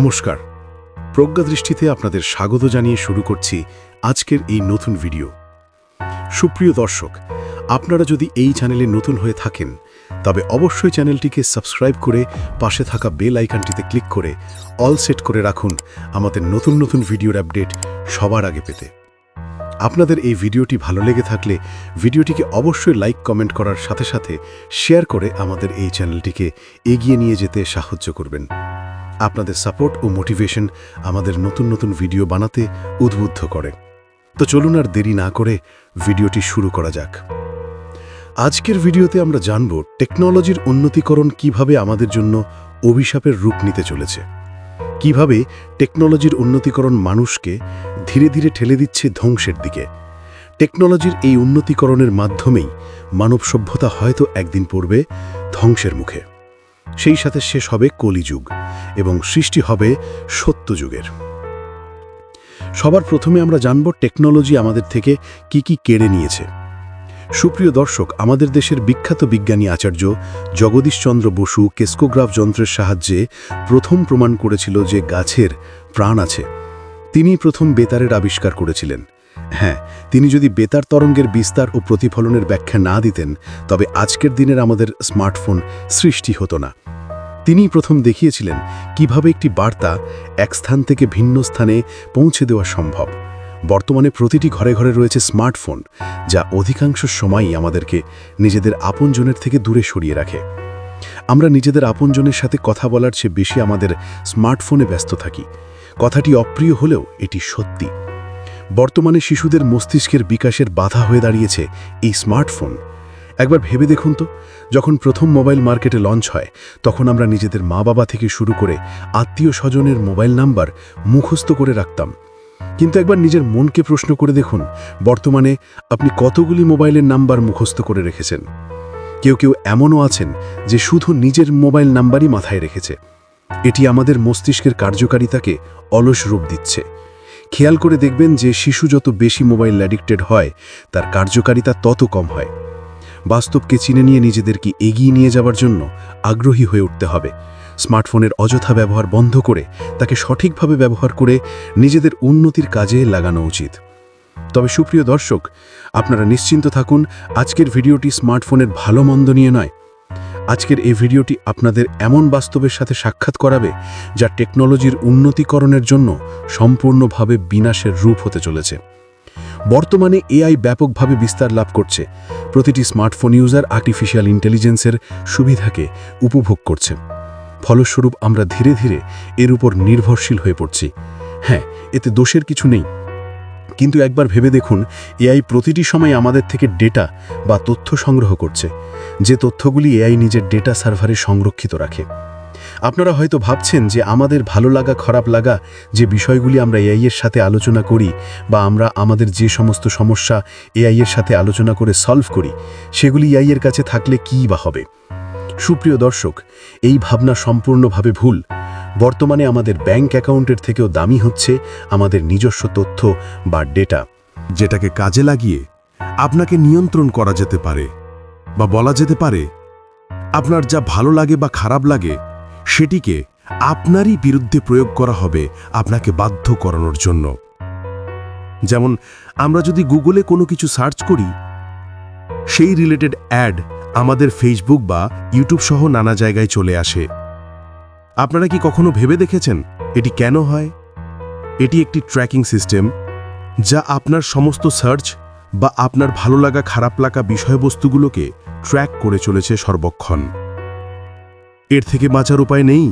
নমস্কার, প্রজ্ঞা দৃষ্টিতে আপনাদের স্বাগত জানিয়ে শুরু করছি আজকের এই নতুন ভিডিও। সুপ্রিয় দর্শক, আপনারা যদি এই চ্যানেলে নতুন হয়ে থাকেন তবে অবশ্যই চ্যানেলটিকে সাবস্ক্রাইব করে পাশে থাকা বেল আইকনটিতে ক্লিক করে অল সেট করে রাখুন আমাদের নতুন নতুন ভিডিওর আপডেট সবার আগে পেতে। আপনাদের এই ভিডিওটি ভালো লেগে থাকলে ভিডিওটিকে অবশ্যই লাইক কমেন্ট করার সাথে সাথে শেয়ার করে আমাদের এই চ্যানেলটিকে এগিয়ে নিয়ে যেতে সাহায্য করবেন। আপনাদের সাপোর্ট ও মোটিভেশন আমাদের নতুন নতুন ভিডিও বানাতে উদ্বুদ্ধ করে। তো চলুন আর দেরি না করে ভিডিওটি শুরু করা যাক। আজকের ভিডিওতে আমরা জানব টেকনোলজির উন্নতিকরণ কিভাবে আমাদের জন্য অভিশাপের রূপ নিতে চলেছে, কিভাবে টেকনোলজির উন্নতিকরণ মানুষকে ধীরে ধীরে ঠেলে দিচ্ছে ধ্বংসের দিকে। টেকনোলজির এই উন্নতিকরণের মাধ্যমেই মানব সভ্যতা হয়তো একদিন পড়বে ধ্বংসের মুখে। সেই সাথে শেষ হবে কলিযুগ এবং সৃষ্টি হবে সত্যযুগের। সবার প্রথমে আমরা জানব টেকনোলজি আমাদের থেকে কি কি কেড়ে নিয়েছে। সুপ্রিয় দর্শক, আমাদের দেশের বিখ্যাত বিজ্ঞানী আচার্য জগদীশচন্দ্র বসু কেসকোগ্রাফ যন্ত্রের সাহায্যে প্রথম প্রমাণ করেছিল যে গাছের প্রাণ আছে। তিনি প্রথম বেতারের আবিষ্কার করেছিলেন। হ্যাঁ, তিনি যদি বেতার তরঙ্গের বিস্তার ও প্রতিফলনের ব্যাখ্যা না দিতেন তবে আজকের দিনের আমাদের স্মার্টফোন সৃষ্টি হতো না। তিনি প্রথম দেখিয়েছিলেন কিভাবে একটি বার্তা এক স্থান থেকে ভিন্ন স্থানে পৌঁছে দেওয়া সম্ভব। বর্তমানে প্রতিটি ঘরে ঘরে রয়েছে স্মার্টফোন, যা অধিকাংশ সময়ই আমাদেরকে নিজেদের আপনজনের থেকে দূরে সরিয়ে রাখে। আমরা নিজেদের আপনজনের সাথে কথা বলার চেয়ে বেশি আমাদের স্মার্টফোনে ব্যস্ত থাকি। কথাটি অপ্রিয় হলেও এটি সত্যি। বর্তমানে শিশুদের মস্তিষ্কের বিকাশের বাধা হয়ে দাঁড়িয়েছে এই স্মার্টফোন। একবার ভেবে দেখুন তো, যখন প্রথম মোবাইল মার্কেটে লঞ্চ হয় তখন আমরা নিজেদের মা বাবা থেকে শুরু করে আত্মীয় স্বজনের মোবাইল নাম্বার মুখস্থ করে রাখতাম। কিন্তু একবার নিজের মনকে প্রশ্ন করে দেখুন, বর্তমানে আপনি কতগুলি মোবাইলের নাম্বার মুখস্থ করে রেখেছেন? কেউ কেউ এমনও আছেন যে শুধু নিজের মোবাইল নাম্বারই মাথায় রেখেছে। এটি আমাদের মস্তিষ্কের কার্যকারিতাকে অলস রূপ দিচ্ছে। খেয়াল করে দেখবেন যে শিশু যত বেশি মোবাইল অ্যাডিক্টেড হয় তার কার্যকারিতা তত কম হয়। বাস্তবকে চিনে নিয়ে নিজেদেরকে এগিয়ে নিয়ে যাওয়ার জন্য আগ্রহী হয়ে উঠতে হবে। স্মার্টফোনের অযথা ব্যবহার বন্ধ করে তাকে সঠিকভাবে ব্যবহার করে নিজেদের উন্নতির কাজে লাগানো উচিত। তবে সুপ্রিয় দর্শক, আপনারা নিশ্চিন্ত থাকুন, আজকের ভিডিওটি স্মার্টফোনের ভালো মন্দ নিয়ে নয়। আজকের এই ভিডিওটি আপনাদের এমন বাস্তবের সাথে সাক্ষাৎ করাবে যা টেকনোলজির উন্নতিকরণের জন্য সম্পূর্ণভাবে বিনাশের রূপ হতে চলেছে। বর্তমানে এআই ব্যাপকভাবে বিস্তার লাভ করছে। প্রতিটি স্মার্টফোন ইউজার আর্টিফিশিয়াল ইন্টেলিজেন্সের সুবিধাকে উপভোগ করছে। ফলস্বরূপ আমরা ধীরে ধীরে এর উপর নির্ভরশীল হয়ে পড়ছি। হ্যাঁ, এতে দোষের কিছু নেই, কিন্তু একবার ভেবে দেখুন, এআই প্রতিটি সময় আমাদের থেকে ডেটা বা তথ্য সংগ্রহ করছে, যে তথ্যগুলি এআই নিজের ডেটা সার্ভারে সংরক্ষিত রাখে। আপনারা হয়তো ভাবছেন যে আমাদের ভালো লাগা খারাপ লাগা যে বিষয়গুলি আমরা এআই এর সাথে আলোচনা করি বা আমরা আমাদের যে সমস্ত সমস্যা এআই এর সাথে আলোচনা করে সলভ করি সেগুলি এআই এর কাছে থাকলে কী বা হবে। সুপ্রিয় দর্শক, এই ভাবনা সম্পূর্ণভাবে ভুল। বর্তমানে আমাদের ব্যাংক অ্যাকাউন্টের থেকেও দামি হচ্ছে আমাদের নিজস্ব তথ্য বা ডেটা, যেটাকে কাজে লাগিয়ে আপনাকে নিয়ন্ত্রণ করা যেতে পারে, বা বলা যেতে পারে আপনার যা ভালো লাগে বা খারাপ লাগে সেটিকে আপনারই বিরুদ্ধে প্রয়োগ করা হবে আপনাকে বাধ্য করানোর জন্য। যেমন আমরা যদি গুগলে কোনো কিছু সার্চ করি, সেই রিলেটেড অ্যাড আমাদের ফেসবুক বা ইউটিউব সহ নানা জায়গায় চলে আসে। আপনারা কি কখনো ভেবে দেখেছেন এটি কেন হয়? এটি একটি ট্র্যাকিং সিস্টেম যা আপনার সমস্ত সার্চ বা আপনার ভালো লাগা খারাপ লাগা বিষয়বস্তুগুলোকে ট্র্যাক করে চলেছে সর্বক্ষণ। এর থেকে বাঁচার উপায় নেই,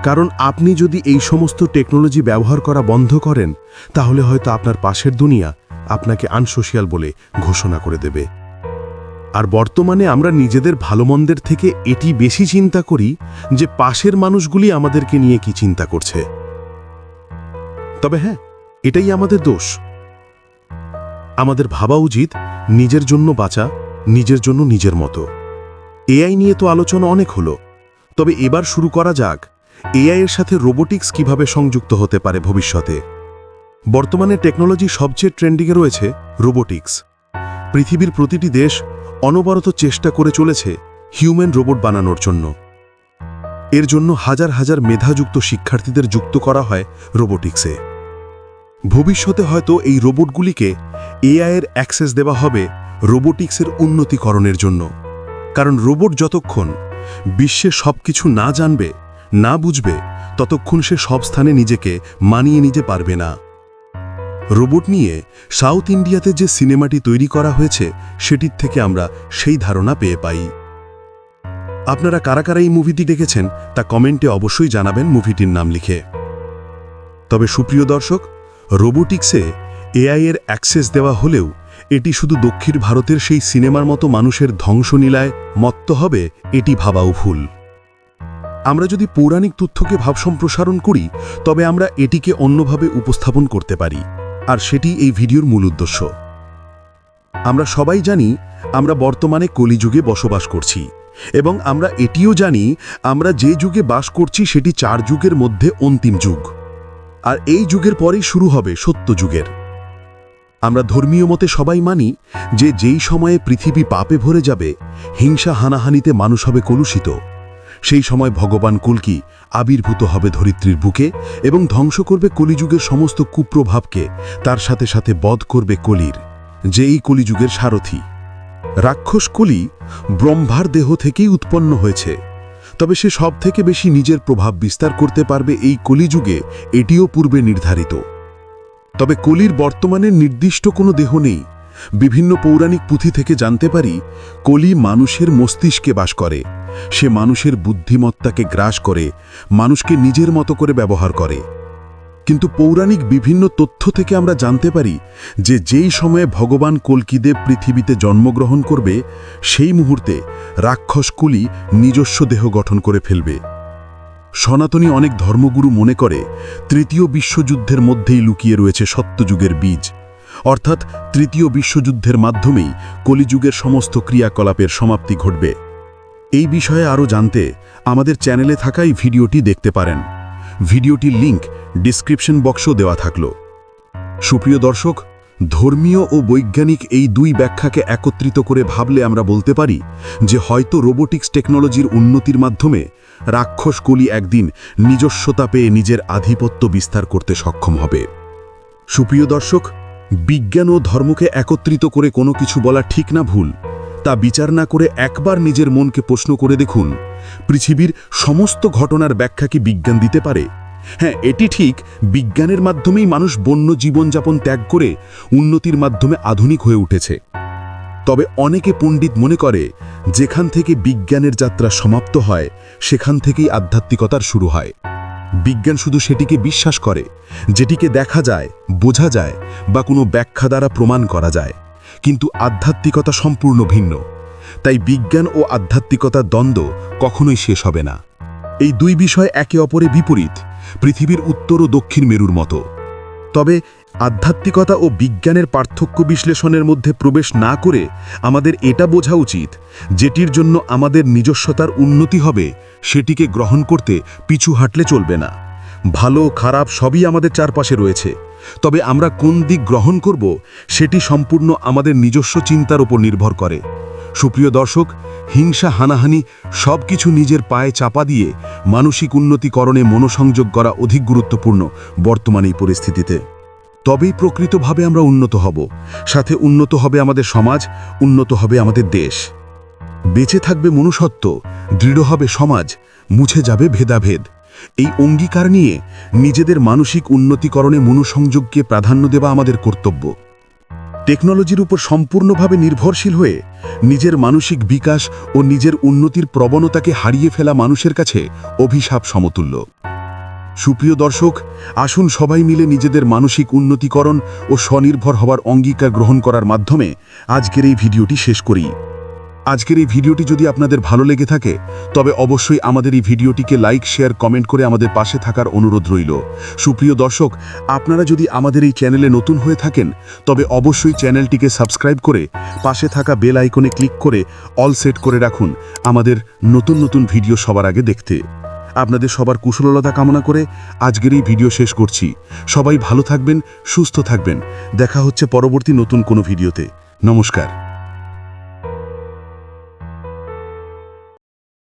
কারণ আপনি যদি এই সমস্ত টেকনোলজি ব্যবহার করা বন্ধ করেন তাহলে হয়তো আপনার পাশের দুনিয়া আপনাকে আনসোশিয়াল বলে ঘোষণা করে দেবে। আর বর্তমানে আমরা নিজেদের ভালো মন্দের থেকে এটি বেশি চিন্তা করি যে পাশের মানুষগুলি আমাদেরকে নিয়ে কি চিন্তা করছে। তবে হ্যাঁ, এটাই আমাদের দোষ। আমাদের ভাবা উচিত নিজের জন্য বাঁচা, নিজের জন্য নিজের মতো। এআই নিয়ে তো আলোচনা অনেক হলো, তবে এবার শুরু করা যাক এআই এর সাথে রোবোটিক্স কিভাবে সংযুক্ত হতে পারে ভবিষ্যতে। বর্তমানে টেকনোলজি সবচেয়ে ট্রেন্ডিংয়ে রয়েছে রোবোটিক্স। পৃথিবীর প্রতিটি দেশ অনবরত চেষ্টা করে চলেছে হিউম্যান রোবট বানানোর জন্য। এর জন্য হাজার হাজার মেধাযুক্ত শিক্ষার্থীদের যুক্ত করা হয় রোবোটিক্সে। ভবিষ্যতে হয়তো এই রোবটগুলিকে এআইয়ের অ্যাক্সেস দেওয়া হবে রোবোটিক্সের উন্নতিকরণের জন্য। কারণ রোবট যতক্ষণ বিশ্বে সব কিছু না জানবে, না বুঝবে, ততক্ষণ সে সব স্থানে নিজেকে মানিয়ে নিতে পারবে না। রোবট নিয়ে সাউথ ইন্ডিয়াতে যে সিনেমাটি তৈরি করা হয়েছে সেটির থেকে আমরা সেই ধারণা পেয়ে পাই। আপনারা কারা কারা এই মুভিটি দেখেছেন তা কমেন্টে অবশ্যই জানাবেন মুভিটির নাম লিখে। তবে সুপ্রিয় দর্শক, রোবোটিক্সে এআইয়ের অ্যাক্সেস দেওয়া হলেও এটি শুধু দক্ষিণ ভারতের সেই সিনেমার মতো মানুষের ধ্বংসলীলায় মত্ত হবে এটি ভাবাও ভুল। আমরা যদি পৌরাণিক তথ্যকে ভাব সম্প্রসারণ করি তবে আমরা এটিকে অন্যভাবে উপস্থাপন করতে পারি, আর সেটি এই ভিডিওর মূল উদ্দেশ্য। আমরা সবাই জানি আমরা বর্তমানে কলিযুগে বসবাস করছি, এবং আমরা এটিও জানি আমরা যে যুগে বাস করছি সেটি 4 যুগের মধ্যে অন্তিম যুগ, আর এই যুগের পরেই শুরু হবে সত্য যুগের। আমরা ধর্মীয় মতে সবাই মানি যে যেই সময়ে পৃথিবী পাপে ভরে যাবে, হিংসা হানাহানিতে মানুষ হবে কলুষিত, সেই সময় ভগবান কল্কি আবির্ভূত হবে ধরিত্রীর বুকে এবং ধ্বংস করবে কলিযুগের সমস্ত কুপ্রভাবকে, তার সাথে সাথে বধ করবে কলির, যে এই কলিযুগের সারথি। রাক্ষস কলি ব্রহ্মার দেহ থেকেই উৎপন্ন হয়েছে, তবে সে সব থেকে বেশি নিজের প্রভাব বিস্তার করতে পারবে এই কলিযুগে, এটিও পূর্বে নির্ধারিত। তবে কলির বর্তমানে নির্দিষ্ট কোনো দেহ নেই। বিভিন্ন পৌরাণিক পুঁথি থেকে জানতে পারি কলি মানুষের মস্তিষ্কে বাস করে, সে মানুষের বুদ্ধিমত্তাকে গ্রাস করে, মানুষকে নিজের মতো করে ব্যবহার করে। কিন্তু পৌরাণিক বিভিন্ন তথ্য থেকে আমরা জানতে পারি যে যেই সময়ে ভগবান কল্কিদেব পৃথিবীতে জন্মগ্রহণ করবে সেই মুহূর্তে রাক্ষস কলি নিজস্ব দেহ গঠন করে ফেলবে। সনাতনী অনেক ধর্মগুরু মনে করে তৃতীয় বিশ্বযুদ্ধের মধ্যেই লুকিয়ে রয়েছে সত্যযুগের বীজ, অর্থাৎ তৃতীয় বিশ্বযুদ্ধের মাধ্যমেই কলিযুগের সমস্ত ক্রিয়াকলাপের সমাপ্তি ঘটবে। এই বিষয়ে আরও জানতে আমাদের চ্যানেলে থাকা এই ভিডিওটি দেখতে পারেন। ভিডিওটির লিংক ডিসক্রিপশন বক্সও দেওয়া থাকলো। সুপ্রিয় দর্শক, ধর্মীয় ও বৈজ্ঞানিক এই দুই ব্যাখ্যাকে একত্রিত করে ভাবলে আমরা বলতে পারি যে হয়তো রোবোটিক্স টেকনোলজির উন্নতির মাধ্যমে রাক্ষস কলি একদিন নিজস্বতা পেয়ে নিজের আধিপত্য বিস্তার করতে সক্ষম হবে। সুপ্রিয় দর্শক, বিজ্ঞান ও ধর্মকে একত্রিত করে কোনো কিছু বলা ঠিক না ভুল তা বিচার না করে একবার নিজের মনকে প্রশ্ন করে দেখুন, পৃথিবীর সমস্ত ঘটনার ব্যাখ্যা কি বিজ্ঞান দিতে পারে? হ্যাঁ, এটি ঠিক, বিজ্ঞানের মাধ্যমেই মানুষ বন্য জীবনযাপন ত্যাগ করে উন্নতির মাধ্যমে আধুনিক হয়ে উঠেছে। তবে অনেকে পণ্ডিত মনে করে যেখান থেকে বিজ্ঞানের যাত্রা সমাপ্ত হয় সেখান থেকেই আধ্যাত্মিকতার শুরু হয়। বিজ্ঞান শুধু সেটিকে বিশ্বাস করে যেটিকে দেখা যায়, বোঝা যায় বা কোনো ব্যাখ্যা দ্বারা প্রমাণ করা যায়, কিন্তু আধ্যাত্মিকতা সম্পূর্ণ ভিন্ন। তাই বিজ্ঞান ও আধ্যাত্মিকতার দ্বন্দ্ব কখনোই শেষ হবে না। এই দুই বিষয় একে অপরের বিপরীত, পৃথিবীর উত্তর ও দক্ষিণ মেরুর মতো। তবে আধ্যাত্মিকতা ও বিজ্ঞানের পার্থক্য বিশ্লেষণের মধ্যে প্রবেশ না করে আমাদের এটা বোঝা উচিত যেটির জন্য আমাদের নিজস্বতার উন্নতি হবে সেটিকে গ্রহণ করতে পিছু হাঁটলে চলবে না। ভালো খারাপ সবই আমাদের চারপাশে রয়েছে, তবে আমরা কোন দিক গ্রহণ করব সেটি সম্পূর্ণ আমাদের নিজস্ব চিন্তার উপর নির্ভর করে। সুপ্রিয় দর্শক, হিংসা হানাহানি সব কিছু নিজের পায়ে চাপা দিয়ে মানসিক উন্নতিকরণে মনোসংযোগ করা অধিক গুরুত্বপূর্ণ বর্তমান এই পরিস্থিতিতে। তবেই প্রকৃতভাবে আমরা উন্নত হব, সাথে উন্নত হবে আমাদের সমাজ, উন্নত হবে আমাদের দেশ। বেঁচে থাকবে মনুষ্যত্ব, দৃঢ় হবে সমাজ, মুছে যাবে ভেদাভেদ। এই অঙ্গীকার নিয়ে নিজেদের মানসিক উন্নতিকরণে মনোসংযোগকে প্রাধান্য দেওয়া আমাদের কর্তব্য। টেকনোলজির উপর সম্পূর্ণভাবে নির্ভরশীল হয়ে নিজের মানসিক বিকাশ ও নিজের উন্নতির প্রবণতাকে হারিয়ে ফেলা মানুষের কাছে অভিশাপ সমতুল্য। সুপ্রিয় দর্শক, আসুন সবাই মিলে নিজেদের মানসিক উন্নতিকরণ ও স্বনির্ভর হওয়ার অঙ্গীকার গ্রহণ করার মাধ্যমে আজকের এই ভিডিওটি শেষ করি। আজকের এই ভিডিওটি যদি আপনাদের ভালো লেগে থাকে তবে অবশ্যই আমাদের এই ভিডিওটিকে লাইক, শেয়ার, কমেন্ট করে আমাদের পাশে থাকার অনুরোধ রইল। সুপ্রিয় দর্শক, আপনারা যদি আমাদের এই চ্যানেলে নতুন হয়ে থাকেন তবে অবশ্যই চ্যানেলটিকে সাবস্ক্রাইব করে পাশে থাকা বেল আইকনে ক্লিক করে অল সেট করে রাখুন আমাদের নতুন নতুন ভিডিও সবার আগে দেখতে। আপনাদের সবার কুশলতা কামনা করে আজকের এই ভিডিও শেষ করছি। সবাই ভালো থাকবেন, সুস্থ থাকবেন। দেখা হচ্ছে পরবর্তী নতুন কোনো ভিডিওতে। নমস্কার।